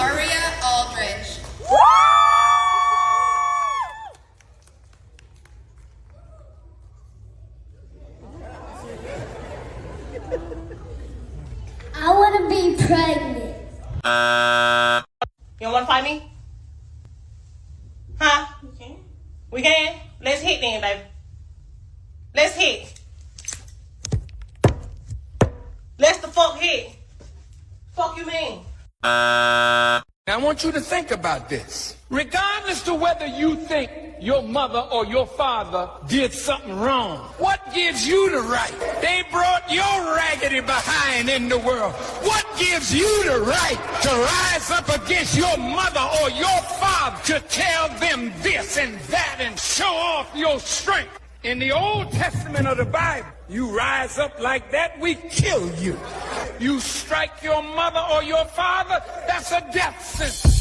Aria Aldridge. I want to be pregnant. You don't want to fight me? Huh? We can. We can? Let's hit then, baby. Let's hit. Let's the fuck hit. Fuck you mean? I want you to think about this. Regardless to whether you think your mother or your father did something wrong, what gives you the right? They brought your raggedy behind in the world. What gives you the right to rise up against your mother or your father to tell them this and that and show off your strength? In the Old Testament of the Bible, you rise up like that, we kill you. You strike your mother or your father, that's a death sentence.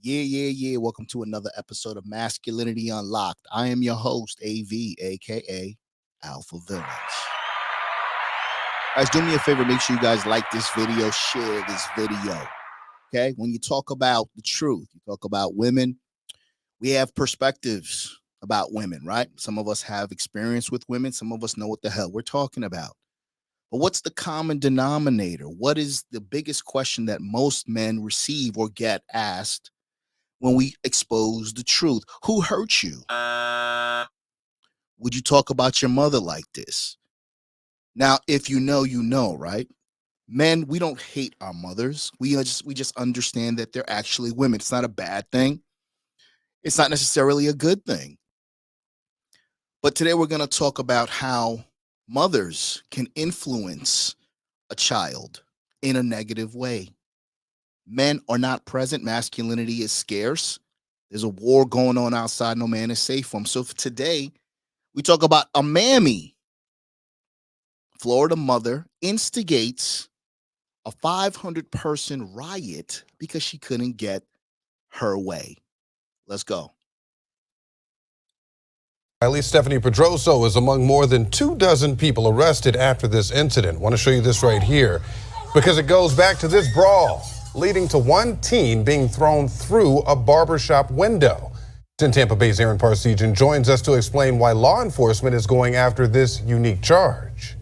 Yeah. Welcome to another episode of Masculinity Unlocked. I am your host, AV, aka Alpha Villains. Guys, do me a favor. Make sure you guys like this video, share this video. Okay? When you talk about the truth, you talk about women, we have perspectives about women, right? Some of us have experience with women. Some of us know what the hell we're talking about. But what's the common denominator? What is the biggest question that most men receive or get asked when we expose the truth? Who hurt you? Would you talk about your mother like this? Now, if you know, right? Men, we don't hate our mothers. We just understand that they're actually women. It's not a bad thing. It's not necessarily a good thing. But today we're going to talk about how mothers can influence a child in a negative way. Men are not present. Masculinity is scarce. There's a war going on outside. No man is safe from. So for today, we talk about a mammy. Florida mother instigates a 500-person riot because she couldn't get her way. Let's go. At least Stephanie Pedroso is among more than 24 people arrested after this incident. I want to show you this right here because it goes back to this brawl, leading to one teen being thrown through a barbershop window. 10 Tampa Bay's Aaron Parsegian joins us to explain why law enforcement is going after this unique charge.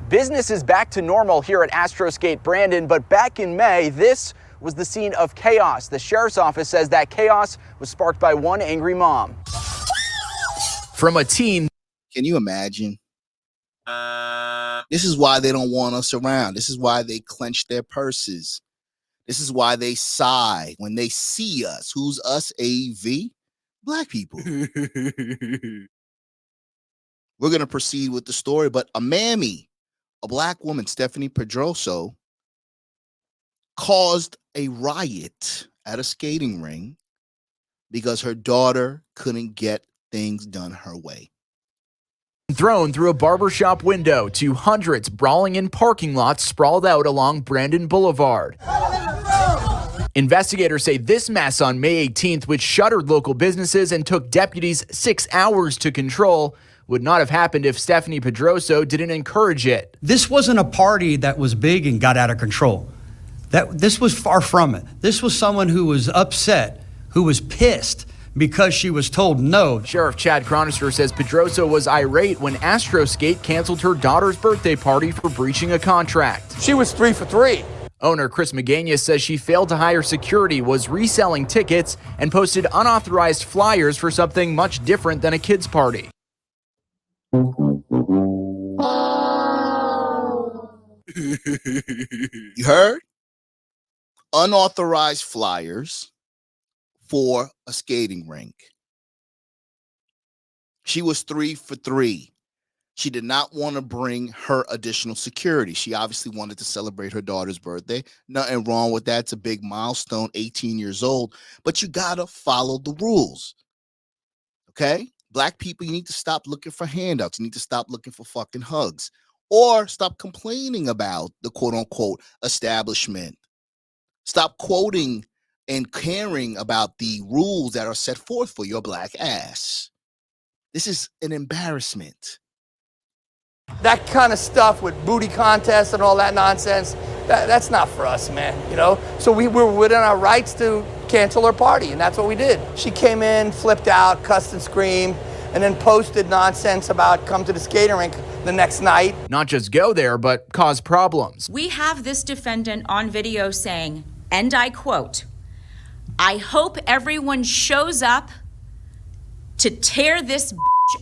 Business is back to normal here at Astroscape Brandon, but back in May, this was the scene of chaos. The sheriff's office says that chaos was sparked by one angry mom. From a teen. Can you imagine? This is why they don't want us around. This is why they clench their purses. This is why they sigh when they see us. Who's us, AV? Black people. We're going to proceed with the story, but a mammy, a black woman, Stephanie Pedroso, caused a riot at a skating ring because her daughter couldn't get things done her way. Thrown through a barbershop window to hundreds brawling in parking lots sprawled out along Brandon Boulevard. Investigators say this mess on May 18th, which shuttered local businesses and took deputies 6 hours to control, would not have happened if Stephanie Pedroso didn't encourage it. This wasn't a party that was big and got out of control. This was far from it. This was someone who was upset, who was pissed because she was told no. Sheriff Chad Cronister says Pedroso was irate when Astroscape canceled her daughter's birthday party for breaching a contract. She was 3 for 3. Owner Chris Magania says she failed to hire security, was reselling tickets, and posted unauthorized flyers for something much different than a kid's party. You heard? Unauthorized flyers for a skating rink. She was 3 for 3. She did not want to bring her additional security. She obviously wanted to celebrate her daughter's birthday. Nothing wrong with that. It's a big milestone, 18 years old. But you got to follow the rules. Okay? Black people, you need to stop looking for handouts. You need to stop looking for fucking hugs. Or stop complaining about the quote unquote establishment. Stop quoting and caring about the rules that are set forth for your black ass. This is an embarrassment. That kind of stuff with booty contests and all that nonsense, that's not for us, man, you know? So we were within our rights to cancel her party, and that's what we did. She came in, flipped out, cussed and screamed, and then posted nonsense about come to the skating rink the next night. Not just go there, but cause problems. We have this defendant on video saying, and I quote, "I hope everyone shows up to tear this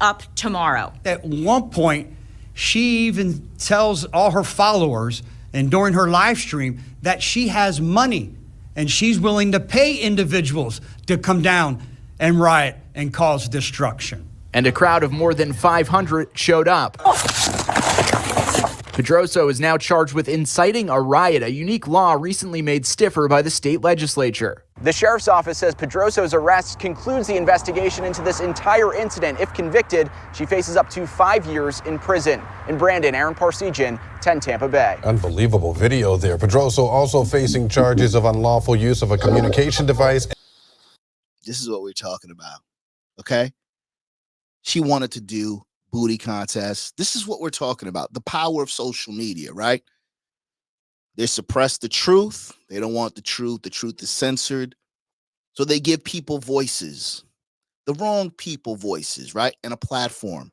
up tomorrow." At one point, she even tells all her followers and during her live stream that she has money and she's willing to pay individuals to come down and riot and cause destruction. And a crowd of more than 500 showed up. Pedroso is now charged with inciting a riot, a unique law recently made stiffer by the state legislature. The sheriff's office says Pedroso's arrest concludes the investigation into this entire incident. If convicted, she faces up to 5 years in prison. In Brandon, Aaron Parsegian, 10 Tampa Bay. Unbelievable video there. Pedroso also facing charges of unlawful use of a communication device. This is what we're talking about, okay? She wanted to do booty contests. This is what we're talking about. The power of social media, right? They suppress the truth. They don't want the truth. The truth is censored. So they give people voices, the wrong people voices, right? And a platform.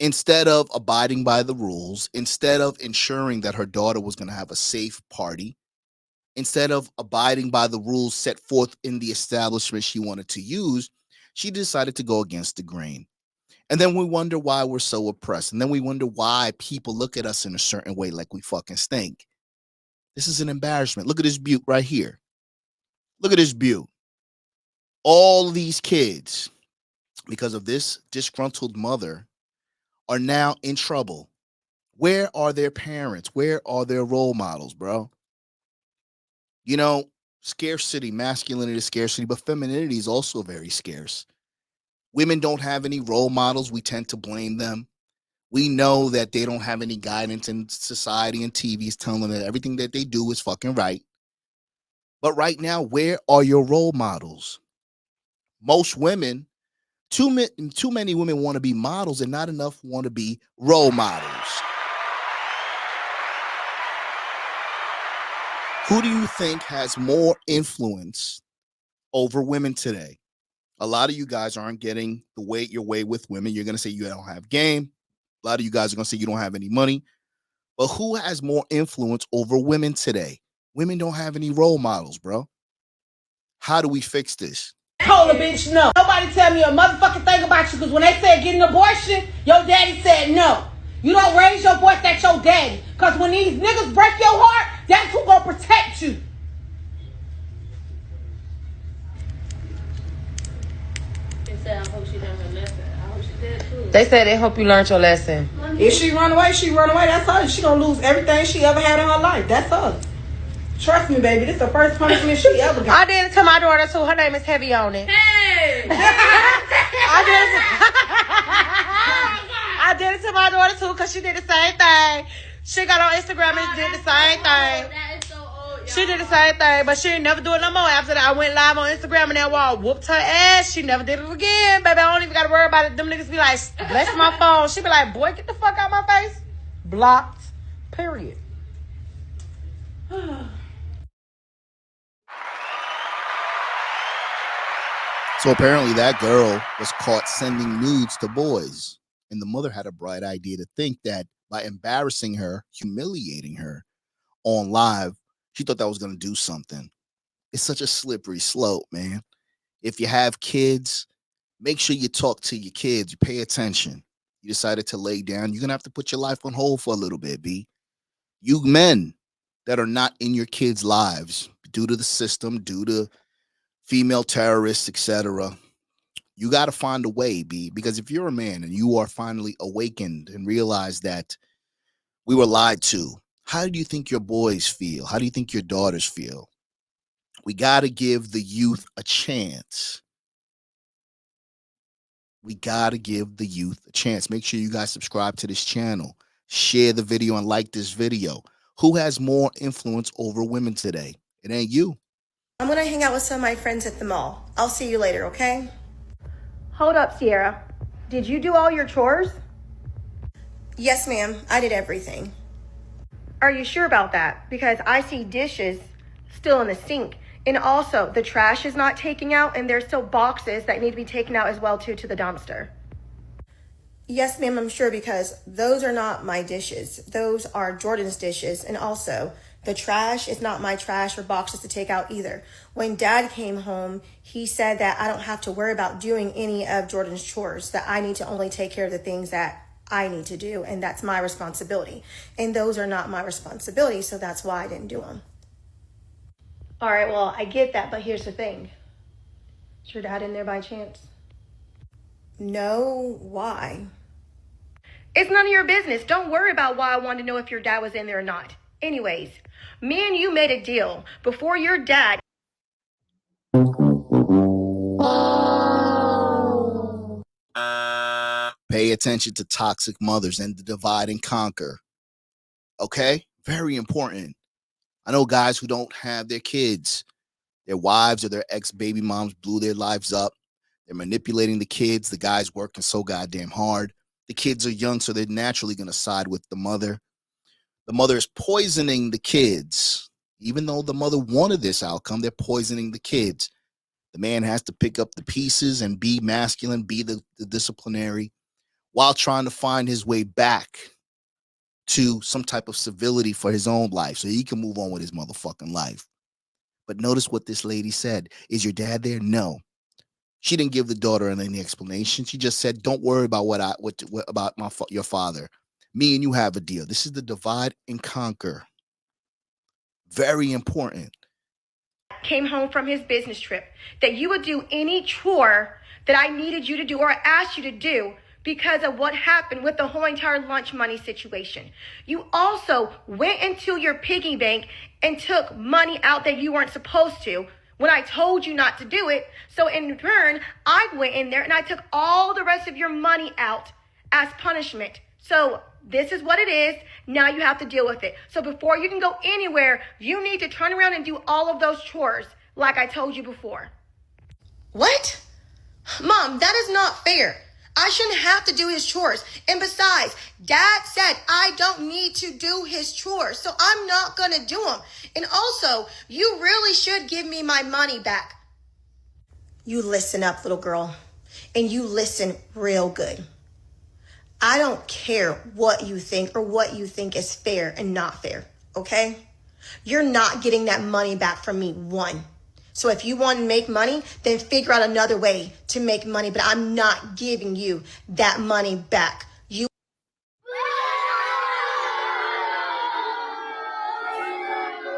Instead of abiding by the rules, instead of ensuring that her daughter was going to have a safe party, instead of abiding by the rules set forth in the establishment she wanted to use, she decided to go against the grain. And then we wonder why we're so oppressed. And then we wonder why people look at us in a certain way like we fucking stink. This is an embarrassment. Look at this butte right here. Look at this butte. All these kids, because of this disgruntled mother, are now in trouble. Where are their parents? Where are their role models, bro? You know, scarcity, masculinity is scarcity, but femininity is also very scarce. Women don't have any role models. We tend to blame them. We know that they don't have any guidance in society, and TV is telling them that everything that they do is fucking right. But right now, where are your role models? Most women, too many women want to be models and not enough want to be role models. Who do you think has more influence over women today? A lot of you guys aren't getting your way with women. You're going to say you don't have game. A lot of you guys are going to say you don't have any money. But who has more influence over women today? Women don't have any role models, bro. How do we fix this? Told a bitch no. Nobody tell me a motherfucking thing about you, because when they said get an abortion, your daddy said no. You don't raise your voice at your daddy, because when these niggas break your heart, that's who gonna protect you. They said they hope you learned your lesson. If she run away, she run away. That's her. She gonna lose everything she ever had in her life. That's her. Trust me, baby. This is the first punishment she ever got. I did it to my daughter too. Her name is Heavy on it. Hey! I did it to my daughter too because she did the same thing. She got on Instagram and did the same thing. She did the same thing, but she didn't never do it no more. After that, I went live on Instagram and that wall whooped her ass. She never did it again, baby. I don't even got to worry about it. Them niggas be like, bless my phone. She be like, boy, get the fuck out my face. Blocked. Period. So apparently that girl was caught sending nudes to boys. And the mother had a bright idea to think that by embarrassing her, humiliating her on live, she thought that was going to do something. It's such a slippery slope, man. If you have kids, make sure you talk to your kids. You pay attention. You decided to lay down. You're going to have to put your life on hold for a little bit, B. You men that are not in your kids' lives due to the system, due to female terrorists, etc., You got to find a way, B, because if you're a man and you are finally awakened and realize that we were lied to, how do you think your boys feel? How do you think your daughters feel? We got to give the youth a chance. We got to give the youth a chance. Make sure you guys subscribe to this channel. Share the video and like this video. Who has more influence over women today? It ain't you. I'm gonna hang out with some of my friends at the mall. I'll see you later, okay? Hold up, Sierra. Did you do all your chores? Yes, ma'am. I did everything. Are you sure about that? Because I see dishes still in the sink. And also, the trash is not taken out, and there's still boxes that need to be taken out as well, too, to the dumpster. Yes, ma'am, I'm sure, because those are not my dishes. Those are Jordan's dishes. And also, the trash is not my trash or boxes to take out either. When Dad came home, he said that I don't have to worry about doing any of Jordan's chores, that I need to only take care of the things that I need to do, and that's my responsibility. And those are not my responsibility, so that's why I didn't do them. All right, well, I get that, but here's the thing. Is your dad in there by chance? No, why? It's none of your business. Don't worry about why I wanted to know if your dad was in there or not. Anyways, me and you made a deal before your dad. Pay attention to toxic mothers and the divide and conquer. Okay? Very important. I know guys who don't have their kids. Their wives or their ex-baby moms blew their lives up. They're manipulating the kids. The guy's working so goddamn hard. The kids are young, so they're naturally going to side with the mother. The mother is poisoning the kids. Even though the mother wanted this outcome, they're poisoning the kids. The man has to pick up the pieces and be masculine, be the disciplinary, while trying to find his way back to some type of civility for his own life so he can move on with his motherfucking life. But notice what this lady said. Is your dad there? No. She didn't give the daughter any explanation. She just said, don't worry about what about your father. Me and you have a deal. This is the divide and conquer. Very important. Came home from his business trip, that you would do any chore that I needed you to do or asked you to do because of what happened with the whole entire lunch money situation. You also went into your piggy bank and took money out that you weren't supposed to when I told you not to do it. So in turn, I went in there and I took all the rest of your money out as punishment. So this is what it is. Now you have to deal with it. So before you can go anywhere, you need to turn around and do all of those chores like I told you before. What? Mom, that is not fair. I shouldn't have to do his chores. And besides, Dad said I don't need to do his chores, so I'm not going to do them. And also, you really should give me my money back. You listen up, little girl, and you listen real good. I don't care what you think or what you think is fair and not fair, okay? You're not getting that money back from me, one. So if you want to make money, then figure out another way to make money, but I'm not giving you that money back.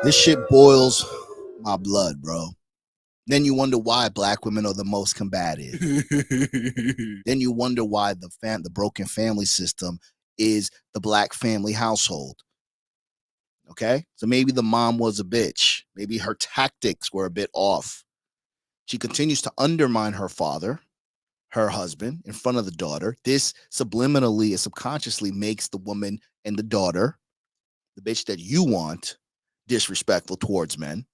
This shit boils my blood, bro. Then you wonder why black women are the most combative. Then you wonder why the broken family system is the black family household. Okay? So maybe the mom was a bitch. Maybe her tactics were a bit off. She continues to undermine her father, her husband, in front of the daughter. This subliminally and subconsciously makes the woman and the daughter, the bitch that you want, disrespectful towards men.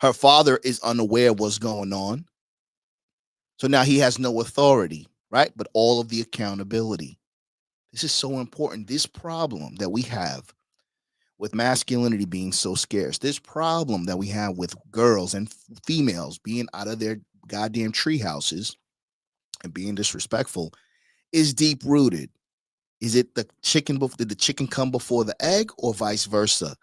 Her father is unaware of what's going on. So now he has no authority, right? But all of the accountability. This is so important. This problem that we have with masculinity being so scarce, this problem that we have with girls and females being out of their goddamn tree houses and being disrespectful is deep rooted. Is it the chicken? Did the chicken come before the egg, or vice versa?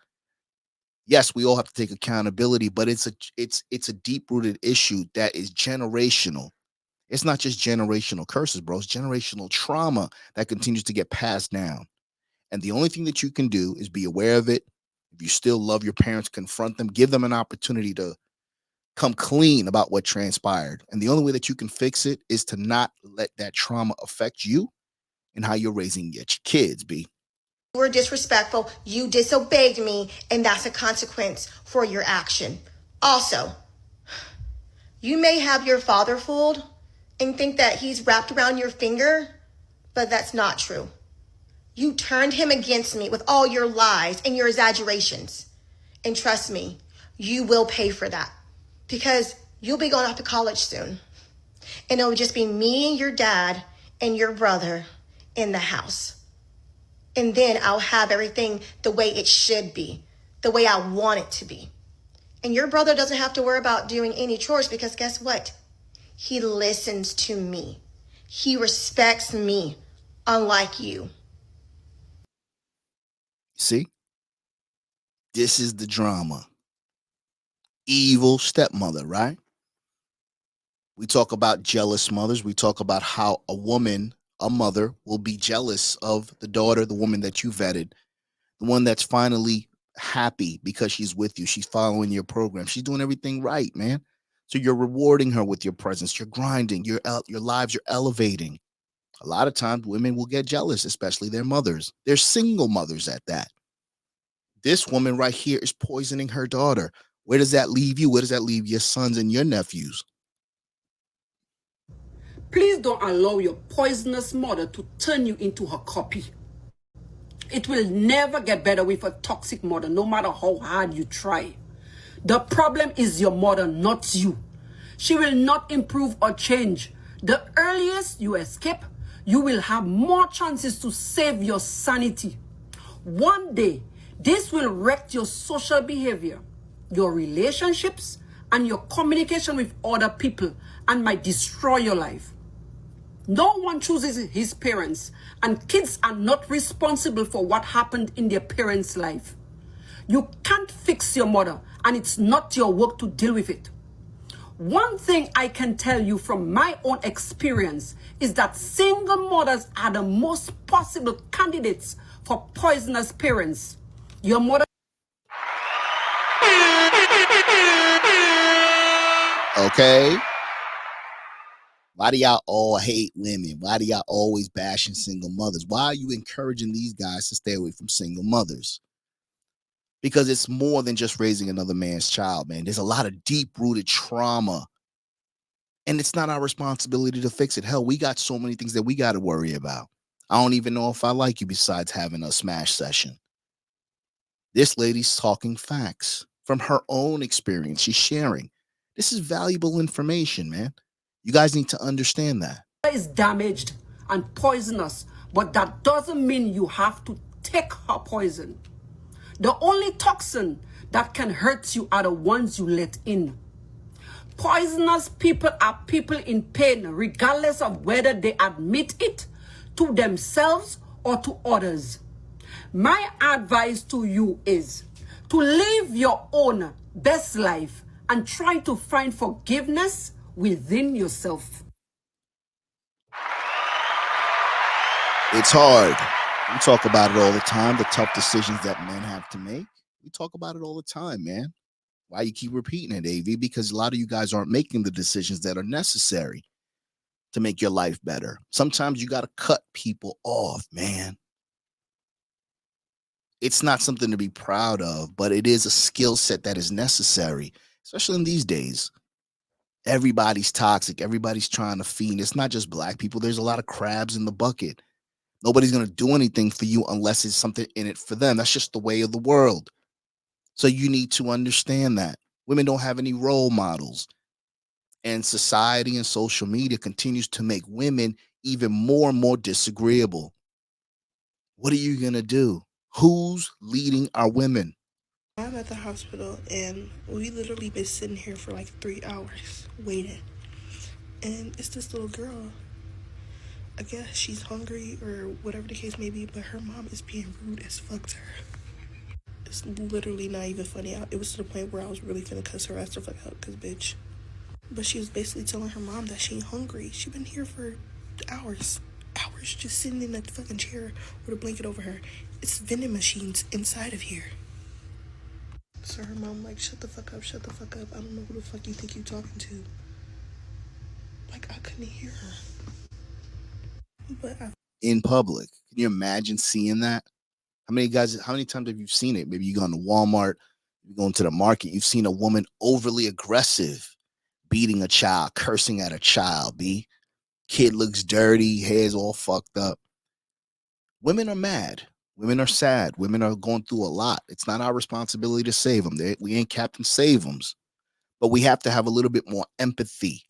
Yes, we all have to take accountability, but it's a deep rooted issue that is generational. It's not just generational curses, bro. It's generational trauma that continues to get passed down. And the only thing that you can do is be aware of it. If you still love your parents, confront them, give them an opportunity to come clean about what transpired. And the only way that you can fix it is to not let that trauma affect you and how you're raising your kids, B. You were disrespectful. You disobeyed me, and that's a consequence for your action. Also, you may have your father fooled and think that he's wrapped around your finger, but that's not true. You turned him against me with all your lies and your exaggerations. And trust me, you will pay for that because you'll be going off to college soon. And it'll just be me, your dad, and your brother in the house. And then I'll have everything the way it should be, the way I want it to be. And your brother doesn't have to worry about doing any chores because guess what? He listens to me. He respects me, unlike you. See? This is the drama. Evil stepmother, right? We talk about jealous mothers. We talk about how a woman, a mother, will be jealous of the daughter, the woman that you vetted, the one that's finally happy because she's with you. She's following your program. She's doing everything right, man. So you're rewarding her with your presence. You're grinding. Your lives are elevating. A lot of times women will get jealous, especially their mothers. They're single mothers at that. This woman right here is poisoning her daughter. Where does that leave you? Where does that leave your sons and your nephews? Please don't allow your poisonous mother to turn you into her copy. It will never get better with a toxic mother, no matter how hard you try. The problem is your mother, not you. She will not improve or change. The earliest you escape, you will have more chances to save your sanity. One day, this will wreck your social behavior, your relationships, and your communication with other people, and might destroy your life. No one chooses his parents, and kids are not responsible for what happened in their parents' life. You can't fix your mother, and it's not your work to deal with it. One thing I can tell you from my own experience is that single mothers are the most possible candidates for poisonous parents. Your mother... Okay. Why do y'all all hate women? Why do y'all always bashing single mothers? Why are you encouraging these guys to stay away from single mothers? Because it's more than just raising another man's child, man. There's a lot of deep-rooted trauma. And it's not our responsibility to fix it. Hell, we got so many things that we got to worry about. I don't even know if I like you besides having a smash session. This lady's talking facts from her own experience. She's sharing. This is valuable information, man. You guys need to understand that. Is damaged and poisonous, but that doesn't mean you have to take her poison. The only toxin that can hurt you are the ones you let in. Poisonous people are people in pain, regardless of whether they admit it to themselves or to others. My advice to you is to live your own best life and try to find forgiveness within yourself. It's hard. We talk about it all the time, the tough decisions that men have to make. We talk about it all the time, man. Why you keep repeating it, AV? Because a lot of you guys aren't making the decisions that are necessary to make your life better. Sometimes you got to cut people off, man. It's not something to be proud of, but it is a skill set that is necessary, especially in these days. Everybody's toxic. Everybody's trying to fiend. It's not just black people. There's a lot of crabs in the bucket. Nobody's going to do anything for you unless it's something in it for them. That's just the way of the world. So you need to understand that. Women don't have any role models. And society and social media continues to make women even more and more disagreeable. What are you going to do? Who's leading our women? I'm at the hospital and we literally been sitting here for like 3 hours waiting. And it's this little girl. I guess she's hungry or whatever the case may be, but her mom is being rude as fuck to her. It's literally not even funny. It was to the point where I was really finna cuss her ass the fuck out, cause bitch. But she was basically telling her mom that she ain't hungry. She been here for hours. Hours just sitting in that fucking chair with a blanket over her. It's vending machines inside of here. So her mom like, shut the fuck up, shut the fuck up. I don't know who the fuck you think you talking to. Like, I couldn't hear her. But in public. Can you imagine seeing that? How many times have you seen it? Maybe you gone to Walmart, you go into the market, you've seen a woman overly aggressive, beating a child, cursing at a child, kid looks dirty, hair's all fucked up. Women are mad. Women are sad. Women are going through a lot. It's not our responsibility to save them. We ain't Captain Save-Ems. But we have to have a little bit more empathy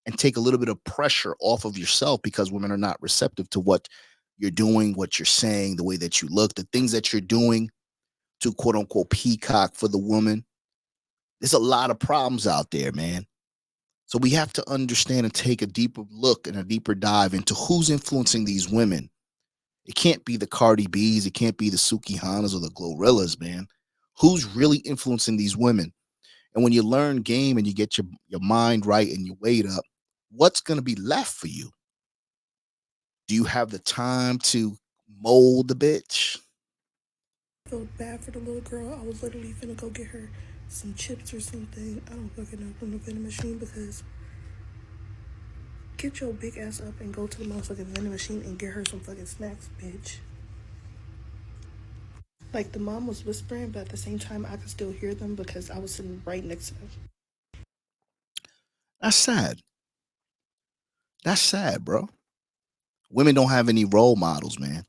and take a little bit of pressure off of yourself, because women are not receptive to what you're doing, what you're saying, the way that you look, the things that you're doing to quote unquote peacock for the woman. There's a lot of problems out there, man. So we have to understand and take a deeper look and a deeper dive into who's influencing these women. It can't be the Cardi B's, it can't be the Suki Hanas or the Glorillas, man. Who's really influencing these women? And when you learn game and you get your mind right and your weight up, what's going to be left for you? Do you have the time to mold the bitch? I felt bad for the little girl. I was literally finna go get her some chips or something. I don't fucking know, from the vending machine, because get your big ass up and go to the motherfucking vending machine and get her some fucking snacks, bitch. Like, the mom was whispering, but at the same time, I could still hear them because I was sitting right next to them. That's sad. That's sad, bro. Women don't have any role models, man.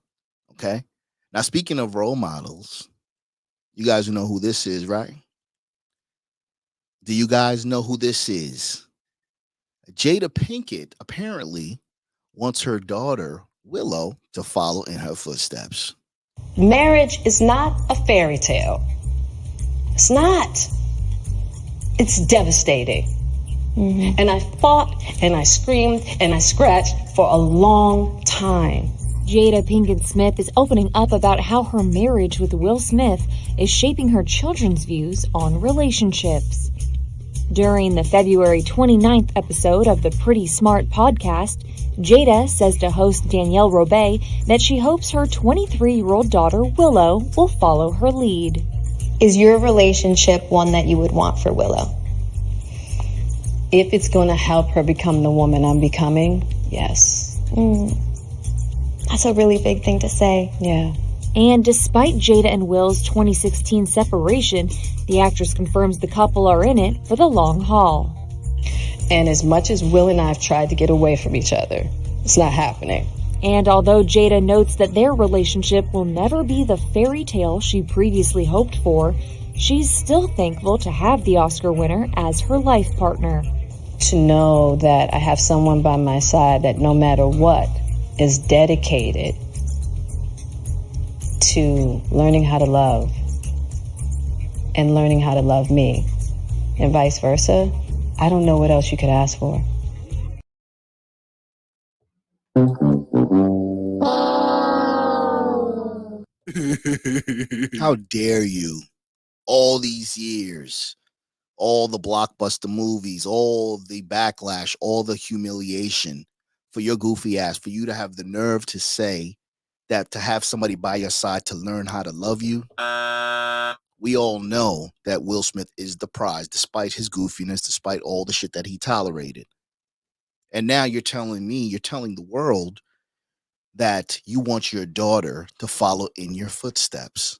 Okay? Now, speaking of role models, you guys know who this is, right? Do you guys know who this is? Jada Pinkett apparently wants her daughter, Willow, to follow in her footsteps. Marriage is not a fairy tale. It's not. It's devastating. Mm-hmm. And I fought and I screamed and I scratched for a long time. Jada Pinkett Smith is opening up about how her marriage with Will Smith is shaping her children's views on relationships. During the February 29th episode of the Pretty Smart podcast, Jada says to host Danielle Robay that she hopes her 23-year-old daughter, Willow, will follow her lead. Is your relationship one that you would want for Willow? If it's going to help her become the woman I'm becoming, yes. That's a really big thing to say. Yeah. And despite Jada and Will's 2016 separation, the actress confirms the couple are in it for the long haul. And as much as Will and I have tried to get away from each other, it's not happening. And although Jada notes that their relationship will never be the fairy tale she previously hoped for, she's still thankful to have the Oscar winner as her life partner. To know that I have someone by my side that no matter what is dedicated to learning how to love and learning how to love me and vice versa, I don't know what else you could ask for. How dare you? All these years, all the blockbuster movies, all the backlash, all the humiliation for your goofy ass, for you to have the nerve to say that to have somebody by your side to learn how to love you. We all know that Will Smith is the prize, despite his goofiness, despite all the shit that he tolerated. And now you're telling the world that you want your daughter to follow in your footsteps.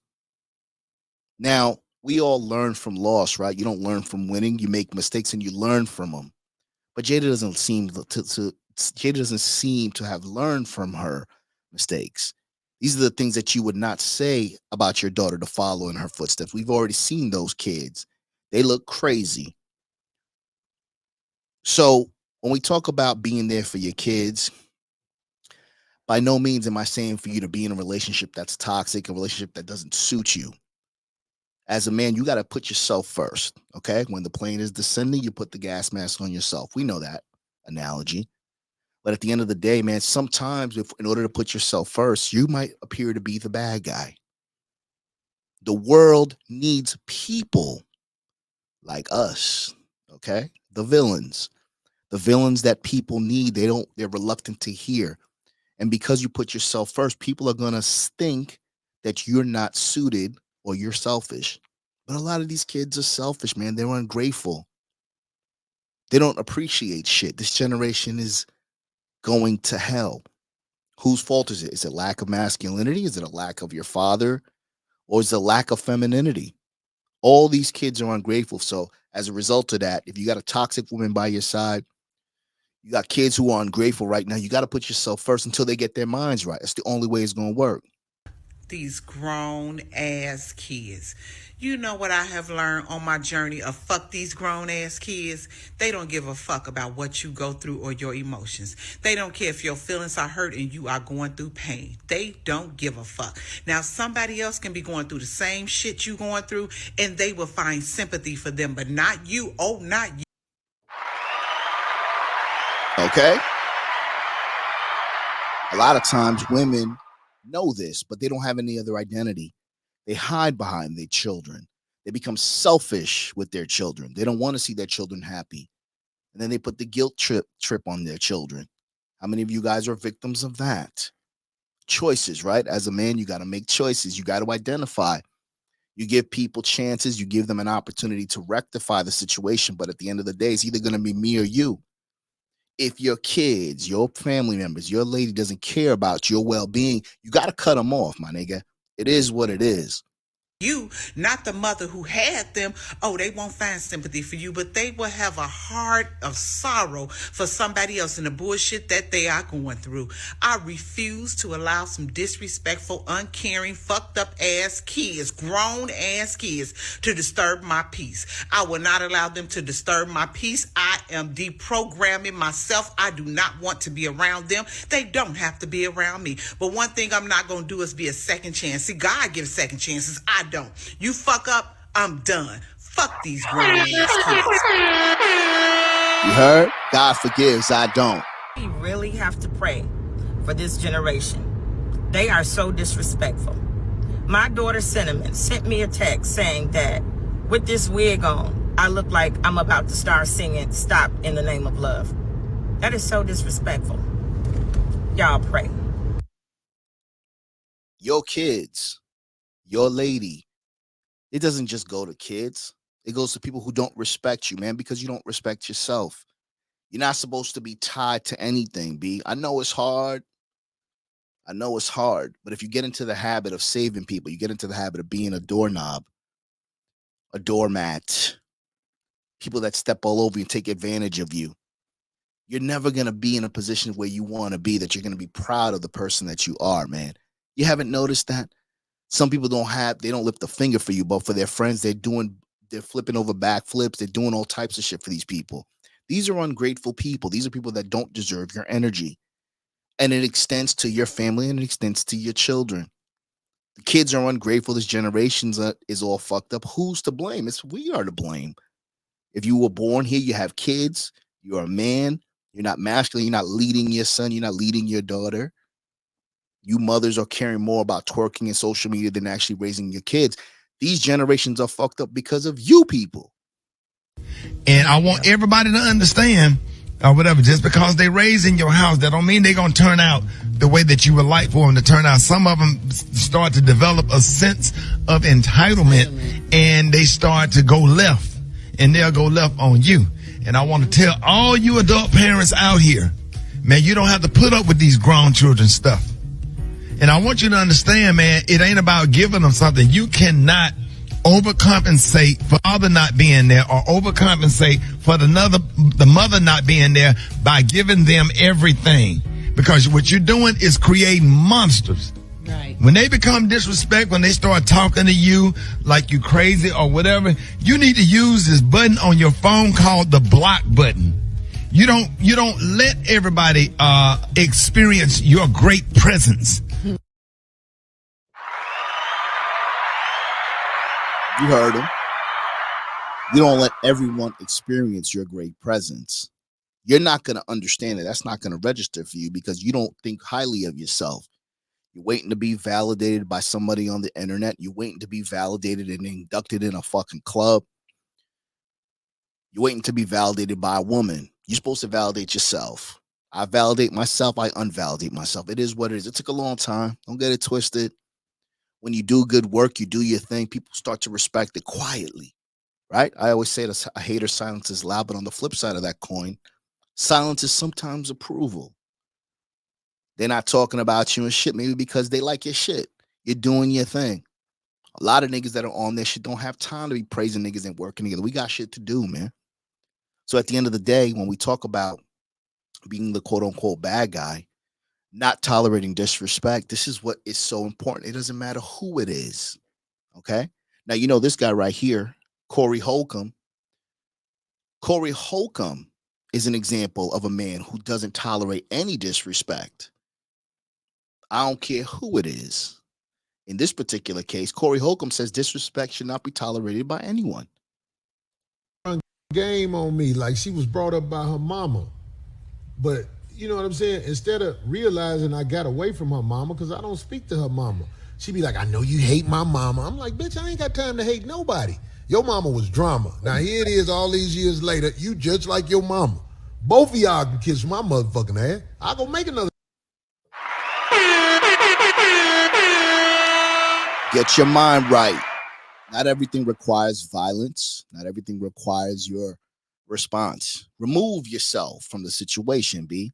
Now, we all learn from loss, right? You don't learn from winning. You make mistakes and you learn from them. But Jada doesn't seem to have learned from her mistakes. These are the things that you would not say about your daughter to follow in her footsteps. We've already seen those kids. They look crazy. So when we talk about being there for your kids, by no means am I saying for you to be in a relationship that's toxic, a relationship that doesn't suit you. As a man, you got to put yourself first, okay? When the plane is descending, you put the gas mask on yourself. We know that analogy. But at the end of the day, man, sometimes in order to put yourself first, you might appear to be the bad guy. The world needs people like us, okay? The villains that people need, they're reluctant to hear. And because you put yourself first, people are going to think that you're not suited or you're selfish. But a lot of these kids are selfish, man. They're ungrateful. They don't appreciate shit. This generation is going to hell. Whose fault is it? Is it lack of masculinity? Is it a lack of your father? Or is it a lack of femininity? All these kids are ungrateful. So as a result of that, if you got a toxic woman by your side, you got kids who are ungrateful right now, you got to put yourself first until they get their minds right. That's the only way it's going to work. These grown ass kids. You know what I have learned on my journey of fuck these grown ass kids? They don't give a fuck about what you go through or your emotions. They don't care if your feelings are hurt and you are going through pain. They don't give a fuck. Now, somebody else can be going through the same shit you going through and they will find sympathy for them, but not you. Oh, not you. Okay? A lot of times women know this, but they don't have any other identity. They hide behind their children. They become selfish with their children. They don't want to see their children happy. And then they put the guilt trip on their children. How many of you guys are victims of that? Choices, right? As a man, you got to make choices. You got to identify. You give people chances. You give them an opportunity to rectify the situation. But at the end of the day, it's either going to be me or you. If your kids, your family members, your lady doesn't care about your well-being, you got to cut them off, my nigga. It is what it is. You, not the mother who had them. Oh, they won't find sympathy for you, but they will have a heart of sorrow for somebody else in the bullshit that they are going through. I refuse to allow some disrespectful, uncaring, fucked up ass kids, grown ass kids, to disturb my peace. I will not allow them to disturb my peace. I am deprogramming myself. I do not want to be around them. They don't have to be around me. But one thing I'm not going to do is be a second chance. See, God gives second chances. I don't. You fuck up, I'm done. Fuck these grown ass kids. You heard? God forgives, I don't. We really have to pray for this generation. They are so disrespectful. My daughter Cinnamon sent me a text saying that with this wig on, I look like I'm about to start singing Stop in the Name of Love. That is so disrespectful. Y'all pray. Your kids, your lady, it doesn't just go to kids. It goes to people who don't respect you, man, because you don't respect yourself. You're not supposed to be tied to anything, B. I know it's hard. But if you get into the habit of saving people, you get into the habit of being a doorknob, a doormat, people that step all over you and take advantage of you, you're never going to be in a position where you want to be, that you're going to be proud of the person that you are, man. You haven't noticed that? Some people they don't lift a finger for you, but for their friends, they're flipping over backflips. They're doing all types of shit for these people. These are ungrateful people. These are people that don't deserve your energy. And it extends to your family and it extends to your children. The kids are ungrateful. This generation is all fucked up. Who's to blame? We are to blame. If you were born here, you have kids, you're a man, you're not masculine, you're not leading your son, you're not leading your daughter. You mothers are caring more about twerking and social media than actually raising your kids. These generations are fucked up because of you people. And I want everybody to understand, or whatever, just because they raised in your house, that don't mean they're going to turn out the way that you would like for them to turn out. Some of them start to develop a sense of entitlement and they start to go left, and they'll go left on you. And I want to tell all you adult parents out here, man, you don't have to put up with these grown children stuff. And I want you to understand, man, it ain't about giving them something. You cannot overcompensate for father not being there, or overcompensate for the mother not being there by giving them everything. Because what you're doing is creating monsters. Right. When they become disrespectful, when they start talking to you like you crazy or whatever, you need to use this button on your phone called the block button. You don't let everybody experience your great presence. You heard him. You don't let everyone experience your great presence. You're not going to understand it. That's not going to register for you because you don't think highly of yourself. You're waiting to be validated by somebody on the internet. You're waiting to be validated and inducted in a fucking club. You're waiting to be validated by a woman. You're supposed to validate yourself. I validate myself. I unvalidate myself. It is what it is. It took a long time. Don't get it twisted. When you do good work, you do your thing, people start to respect it quietly, right? I always say that a hater's silence is loud, but on the flip side of that coin, silence is sometimes approval. They're not talking about you and shit, maybe because they like your shit. You're doing your thing. A lot of niggas that are on this shit don't have time to be praising niggas and working together. We got shit to do, man. So at the end of the day, when we talk about being the quote unquote bad guy, not tolerating disrespect, this is what is so important. It doesn't matter who it is. Okay. Now, you know, this guy right here, Corey Holcomb. Corey Holcomb is an example of a man who doesn't tolerate any disrespect. I don't care who it is. In this particular case, Corey Holcomb says disrespect should not be tolerated by anyone. Game on me, like she was brought up by her mama. But you know what I'm saying? Instead of realizing I got away from her mama, because I don't speak to her mama, she be like, I know you hate my mama. I'm like, bitch, I ain't got time to hate nobody. Your mama was drama. Now here it is all these years later, you just like your mama. Both of y'all can kiss my motherfucking ass. I'll go make another. Get your mind right. Not everything requires violence. Not everything requires your response. Remove yourself from the situation, B.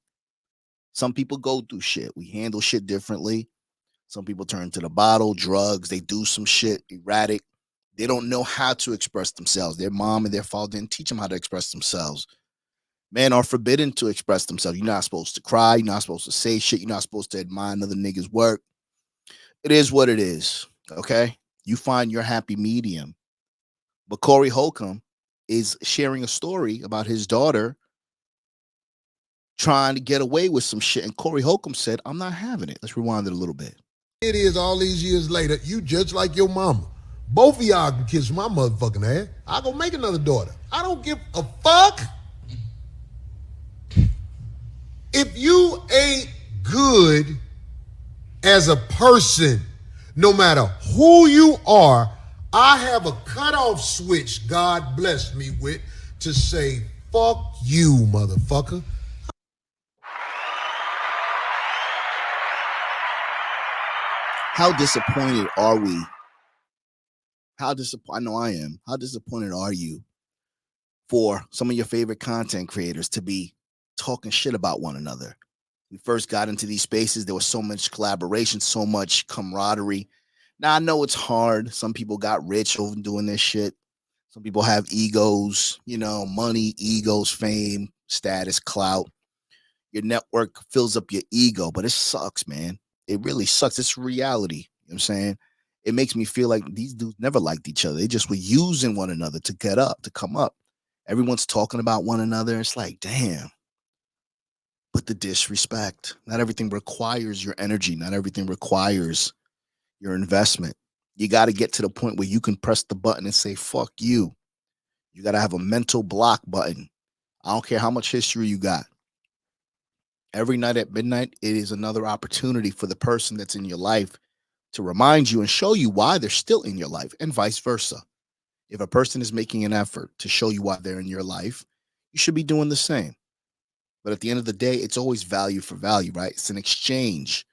Some people go through shit. We handle shit differently. Some people turn to the bottle, drugs. They do some shit erratic. They don't know how to express themselves. Their mom and their father didn't teach them how to express themselves. Men are forbidden to express themselves. You're not supposed to cry. You're not supposed to say shit. You're not supposed to admire another nigga's work. It is what it is, okay? You find your happy medium. But Corey Holcomb is sharing a story about his daughter trying to get away with some shit. And Corey Holcomb said, I'm not having it. Let's rewind it a little bit. It is all these years later, you just like your mama. Both of y'all can kiss my motherfucking ass. I'll go make another daughter. I don't give a fuck. If you ain't good as a person, no matter who you are, I have a cutoff switch God blessed me with to say, fuck you, motherfucker. How disappointed are we? I know I am. How disappointed are you for some of your favorite content creators to be talking shit about one another? We first got into these spaces, there was so much collaboration, so much camaraderie. Now, I know it's hard. Some people got rich over doing this shit. Some people have egos, you know, money, egos, fame, status, clout. Your network fills up your ego, but it sucks, man. It really sucks. It's reality. You know what I'm saying? It makes me feel like these dudes never liked each other. They just were using one another to get up, to come up. Everyone's talking about one another. It's like, damn. But the disrespect. Not everything requires your energy. Not everything requires your investment. You got to get to the point where you can press the button and say, fuck you. You got to have a mental block button. I don't care how much history you got. Every night at midnight, it is another opportunity for the person that's in your life to remind you and show you why they're still in your life, and vice versa. If a person is making an effort to show you why they're in your life, you should be doing the same. But at the end of the day, it's always value for value, right? It's an exchange.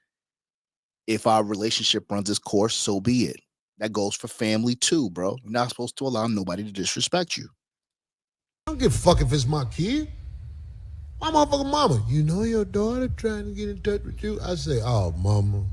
If our relationship runs its course, so be it. That goes for family too, bro. You're not supposed to allow nobody to disrespect you. I don't give a fuck if it's my kid. My motherfucking mama, you know your daughter trying to get in touch with you? I say, oh, mama,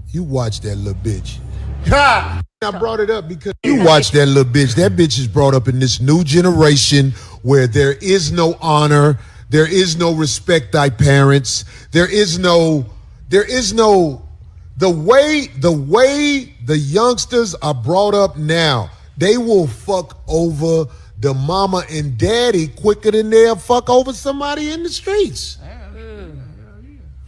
you watch that little bitch. Ha! I brought it up because you watch that little bitch. That bitch is brought up in this new generation where there is no honor, there is no respect thy parents, there is no, the way the youngsters are brought up now, they will fuck over the mama and daddy quicker than they'll fuck over somebody in the streets.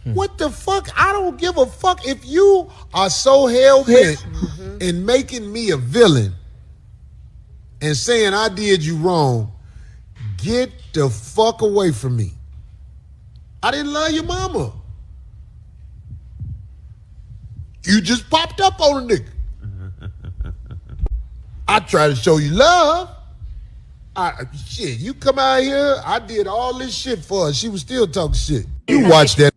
What the fuck? I don't give a fuck. If you are so hell-bent in making me a villain and saying I did you wrong, get the fuck away from me. I didn't love your mama. You just popped up on a nigga. I try to show you love. Shit, you come out here, I did all this shit for her. She was still talking shit. You watch that.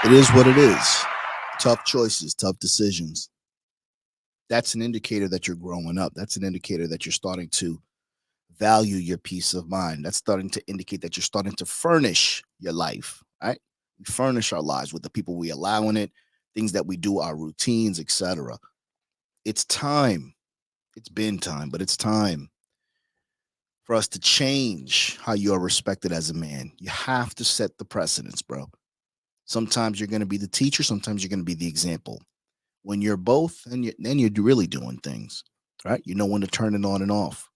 It is what it is. Tough choices, tough decisions. That's an indicator that you're growing up. That's an indicator that you're starting to value your peace of mind. That's starting to indicate that you're starting to furnish your life, right? We furnish our lives with the people we allow in it, things that we do, our routines, etc. It's time. It's been time, but it's time for us to change how you are respected as a man. You have to set the precedence, bro. Sometimes you're going to be the teacher, sometimes you're going to be the example. When you're both, then you're really doing things, right? You know when to turn it on and off.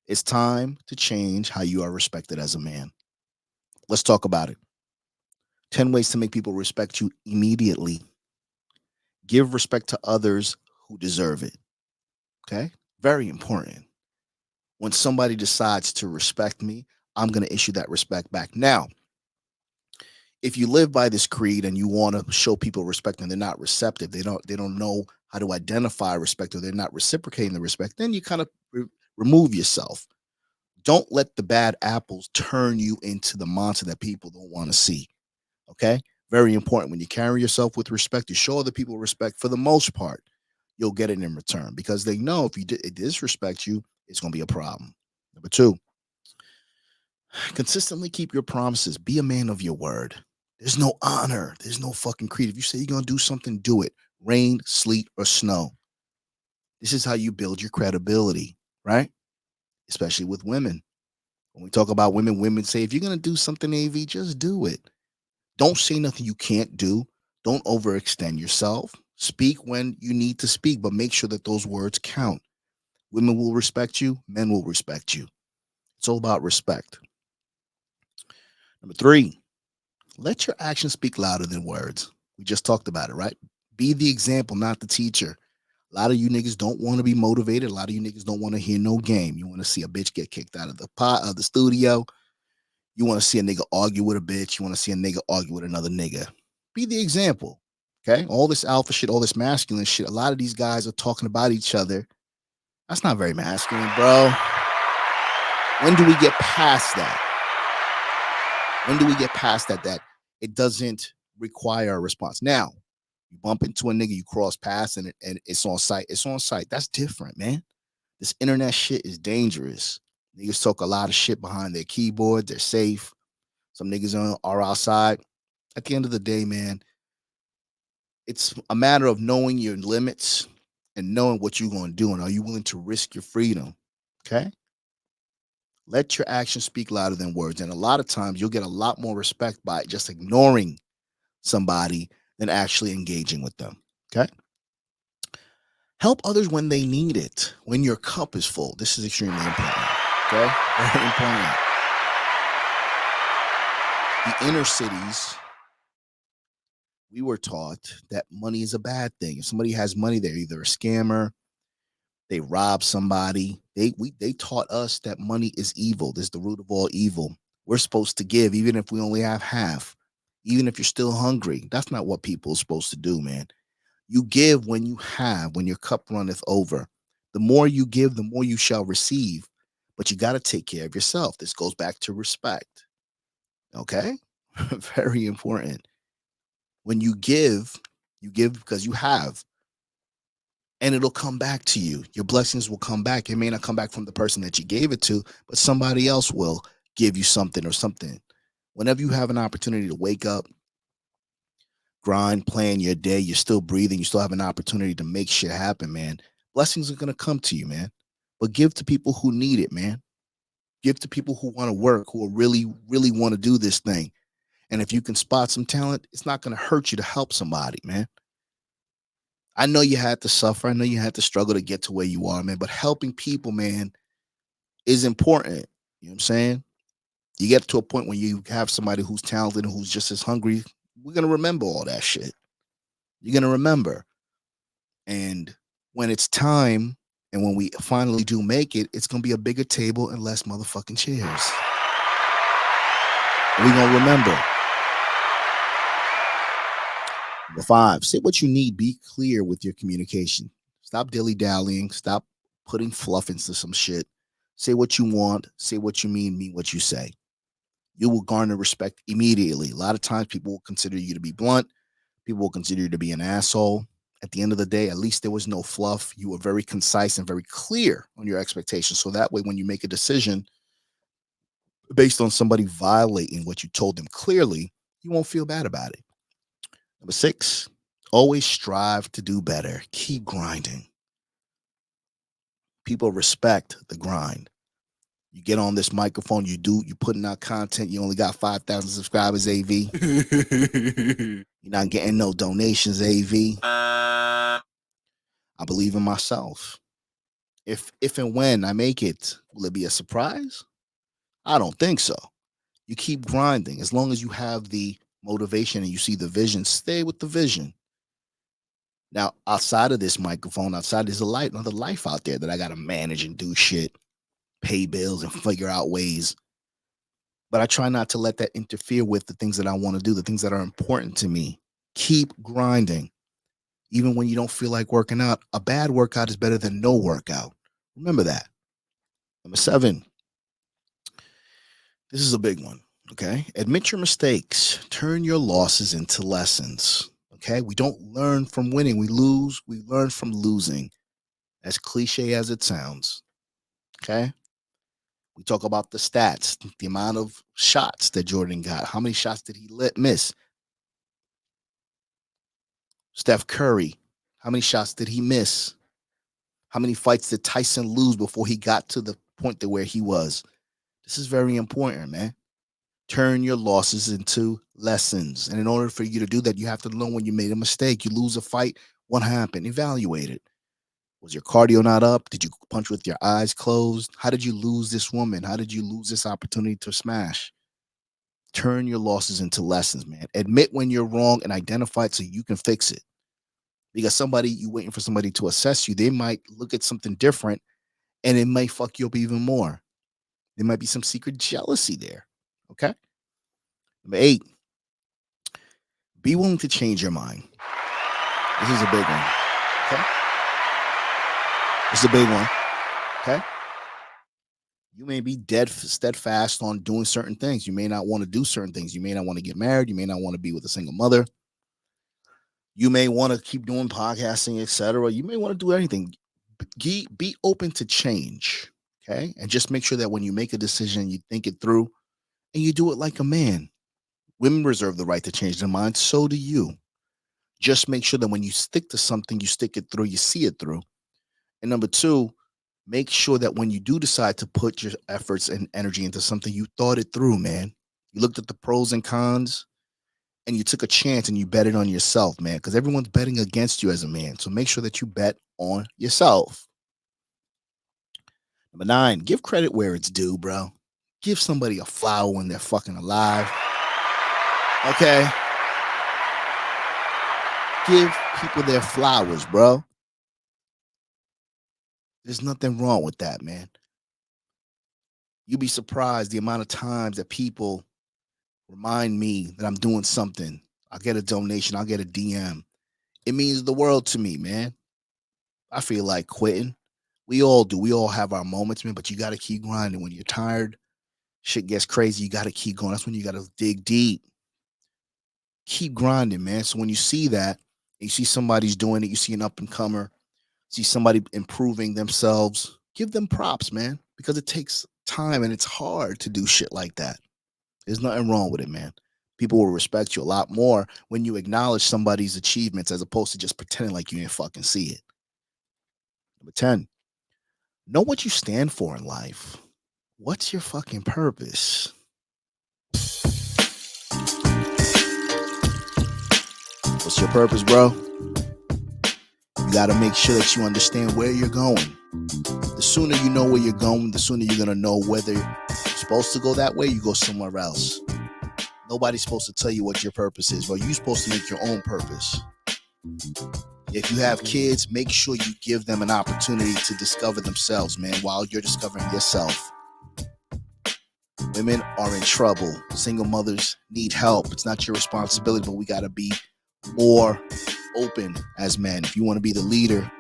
It's time to change how you are respected as a man. Let's talk about it. 10 ways to make people respect you immediately. Give respect to others who deserve it. Okay? Very important. When somebody decides to respect me, I'm going to issue that respect back. Now, if you live by this creed and you want to show people respect and they're not receptive, they don't know how to identify respect, or they're not reciprocating the respect, then you kind of remove yourself. Don't let the bad apples turn you into the monster that people don't want to see. Okay? Very important. When you carry yourself with respect, you show other people respect. For the most part, you'll get it in return, because they know if you disrespect you, it's going to be a problem. Number 2, consistently keep your promises. Be a man of your word. There's no honor. There's no fucking creed. If you say you're going to do something, do it. Rain, sleet, or snow. This is how you build your credibility, right? Especially with women. When we talk about women, women say, if you're going to do something, AV, just do it. Don't say nothing you can't do. Don't overextend yourself. Speak when you need to speak, but make sure that those words count. Women will respect you. Men will respect you. It's all about respect. Number 3, let your actions speak louder than words. We just talked about it, right? Be the example, not the teacher. A lot of you niggas don't want to be motivated. A lot of you niggas don't want to hear no game. You want to see a bitch get kicked out of the studio. You want to see a nigga argue with a bitch. You want to see a nigga argue with another nigga. Be the example. Okay? All this alpha shit, all this masculine shit. A lot of these guys are talking about each other. That's not very masculine, bro. When do we get past that? When do we get past that it doesn't require a response? Now, you bump into a nigga, you cross paths, and it's on site. It's on site. That's different, man. This internet shit is dangerous. Niggas talk a lot of shit behind their keyboard. They're safe. Some niggas are outside. At the end of the day, man, it's a matter of knowing your limits and knowing what you're going to do. And are you willing to risk your freedom? Okay? Let your actions speak louder than words. And a lot of times you'll get a lot more respect by just ignoring somebody than actually engaging with them. Okay? Help others when they need it, when your cup is full. This is extremely important. Okay? Very important. The inner cities, we were taught that money is a bad thing. If somebody has money, they're either a scammer, they rob somebody. They taught us that money is evil. This is the root of all evil. We're supposed to give, even if we only have half, even if you're still hungry. That's not what people are supposed to do, man. You give when you have, when your cup runneth over. The more you give, the more you shall receive. But you got to take care of yourself. This goes back to respect. Okay? Very important. When you give because you have. And it'll come back to you. Your blessings will come back. It may not come back from the person that you gave it to, but somebody else will give you something or something. Whenever you have an opportunity to wake up, grind, plan your day, you're still breathing, you still have an opportunity to make shit happen, man. Blessings are going to come to you, man. But give to people who need it, man. Give to people who want to work, who really, really want to do this thing. And if you can spot some talent, it's not going to hurt you to help somebody, man. I know you had to suffer. I know you had to struggle to get to where you are, man. But helping people, man, is important. You know what I'm saying? You get to a point when you have somebody who's talented and who's just as hungry. We're going to remember all that shit. You're going to remember. And when it's time and when we finally do make it, it's going to be a bigger table and less motherfucking chairs. We're going to remember. Number 5, say what you need. Be clear with your communication. Stop dilly-dallying. Stop putting fluff into some shit. Say what you want. Say what you mean what you say. You will garner respect immediately. A lot of times people will consider you to be blunt. People will consider you to be an asshole. At the end of the day, at least there was no fluff. You were very concise and very clear on your expectations. So that way, when you make a decision based on somebody violating what you told them clearly, you won't feel bad about it. Number 6, always strive to do better. Keep grinding. People respect the grind. You get on this microphone, you putting out content, you only got 5,000 subscribers, AV. You're not getting no donations, AV. I believe in myself. If and when I make it, will it be a surprise? I don't think so. You keep grinding. As long as you have the motivation and you see the vision, stay with the vision. Now, outside of this microphone, there's another life out there that I got to manage and do shit, pay bills and figure out ways. But I try not to let that interfere with the things that I want to do, the things that are important to me. Keep grinding. Even when you don't feel like working out, a bad workout is better than no workout. Remember that. Number 7. This is a big one, okay? Admit your mistakes. Turn your losses into lessons, okay? We don't learn from winning. We learn from losing. As cliche as it sounds, okay? We talk about the stats, the amount of shots that Jordan got. How many shots did he miss? Steph Curry, how many shots did he miss? How many fights did Tyson lose before he got to the point to where he was? This is very important, man. Turn your losses into lessons. And in order for you to do that, you have to know when you made a mistake. You lose a fight, what happened? Evaluate it. Was your cardio not up? Did you punch with your eyes closed? How did you lose this woman? How did you lose this opportunity to smash? Turn your losses into lessons, man. Admit when you're wrong and identify it so you can fix it. Because you waiting for somebody to assess you, they might look at something different and it might fuck you up even more. There might be some secret jealousy there. Okay? Number 8, be willing to change your mind. This is a big one. Okay? This is a big one. Okay? You may be steadfast on doing certain things. You may not want to do certain things. You may not want to get married. You may not want to be with a single mother. You may want to keep doing podcasting, etc. You may want to do anything. Be open to change. Okay? And just make sure that when you make a decision, you think it through and you do it like a man. Women reserve the right to change their mind. So do you. Just make sure that when you stick to something, you stick it through, you see it through. And number 2, make sure that when you do decide to put your efforts and energy into something, you thought it through, man. You looked at the pros and cons and you took a chance and you bet it on yourself, man, because everyone's betting against you as a man. So make sure that you bet on yourself. Number 9, give credit where it's due, bro. Give somebody a flower when they're fucking alive. Okay? Give people their flowers, bro. There's nothing wrong with that, man. You'd be surprised the amount of times that people remind me that I'm doing something. I'll get a donation. I'll get a DM. It means the world to me, man. I feel like quitting. We all do. We all have our moments, man, but you got to keep grinding. When you're tired, shit gets crazy, you got to keep going. That's when you got to dig deep. Keep grinding, man. So when you see that, you see somebody's doing it, you see an up-and-comer, see somebody improving themselves, give them props, man, because it takes time and it's hard to do shit like that. There's nothing wrong with it, man. People will respect you a lot more when you acknowledge somebody's achievements as opposed to just pretending like you didn't fucking see it. Number 10, know what you stand for in life. What's your fucking purpose? What's your purpose, bro? You got to make sure that you understand where you're going. The sooner you know where you're going, the sooner you're going to know whether you're supposed to go that way, you go somewhere else. Nobody's supposed to tell you what your purpose is, but you're supposed to make your own purpose. If you have kids, make sure you give them an opportunity to discover themselves, man, while you're discovering yourself. Women are in trouble. Single mothers need help. It's not your responsibility, but we got to be more open as men. If you want to be the leader,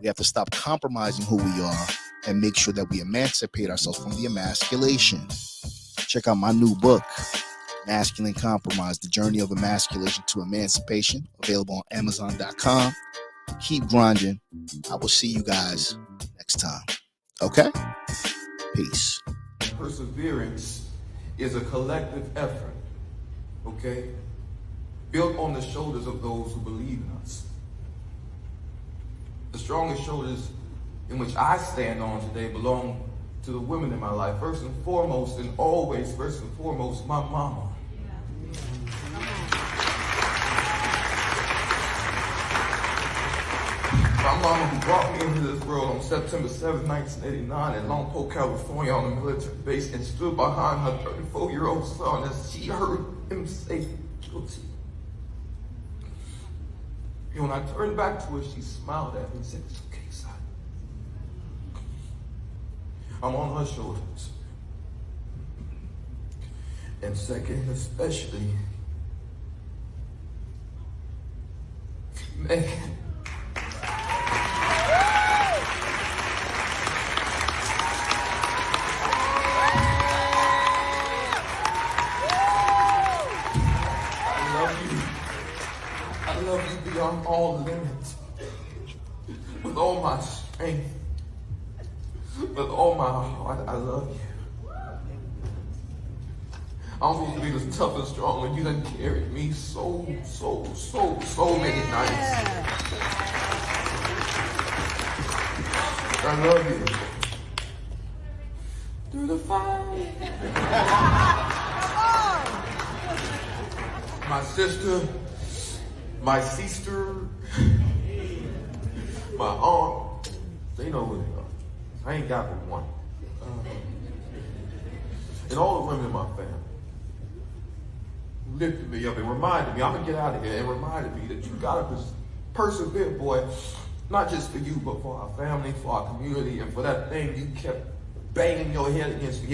we have to stop compromising who we are and make sure that we emancipate ourselves from the emasculation. Check out my new book, Masculine Compromise, The Journey of Emasculation to Emancipation, available on Amazon.com. Keep grinding. I will see you guys next time. Okay? Peace. Perseverance is a collective effort, okay? Built on the shoulders of those who believe in us. The strongest shoulders in which I stand on today belong to the women in my life. First and foremost, and always first and foremost, my mama. My mama who brought me into this world on September 7, 1989 in Lompoc, California on a military base and stood behind her 34-year-old son as she heard him say guilty. And when I turned back to her, she smiled at me and said, "It's okay, son. I'm on her shoulders." And second, especially, man, I love you beyond all limits. With all my strength, with all my heart, I love you. I'm supposed to be this tough and strong, and you done carried me so many nights. I love you. Through the fire. My sister, my aunt, they know who they are. I ain't got but one. And all the women in my family lifted me up and reminded me, I'm gonna get out of here, and reminded me that you gotta persevere, boy, not just for you, but for our family, for our community, and for that thing you kept banging your head against to get